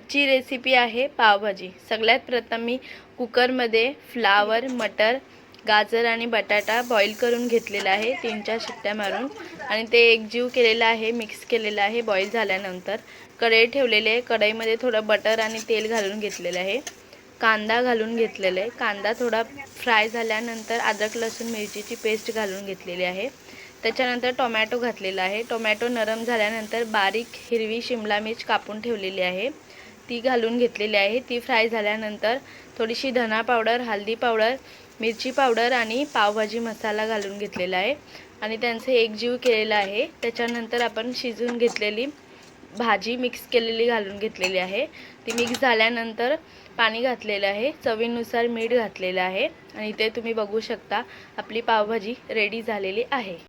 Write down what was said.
आजची रेसिपी आहे पावभाजी। सगळ्यात प्रथम मी कुकरमध्ये फ्लावर, मटर, गाजर आणि बटाटा बॉईल करून घेतलेला आहे 3-4 शिट्ट्या मारून आणि ते एकजीव केलेला आहे, मिक्स केलेला आहे। बॉईल झाल्यानंतर कढई ठेवलेली आहे। कढईमध्ये थोडं बटर आणि तेल घालून घेतलेलं आहे। कांदा घालून घेतलेला आहे। कांदा थोडा फ्राय झाल्यानंतर अद्रक लसूण मिरचीची पेस्ट घालून घेतलेली आहे। त्याच्यानंतर टोमॅटो घातलेला आहे। टोमॅटो नरम झाल्यानंतर बारीक हिरवी शिमला मिर्च कापून ठेवलेली आहे ती घालून घेतलेली आहे। ती फ्राय झाल्यानंतर थोडीशी धना पावडर, हळदी पावडर, मिरची पावडर आणि पावभाजी मसाला घालून घेतलेला आहे आणि त्यांचे एकजीव केलेला आहे। त्याच्यानंतर आपण शिजवून घेतलेली भाजी मिक्स केलेली घालून घेतलेली आहे। ती मिक्स झाल्यानंतर पाणी घातलेलं आहे, चवीनुसार मीठ घातलेलं आहे आणि ते तुम्ही बघू शकता आपली पावभाजी रेडी झालेली आहे।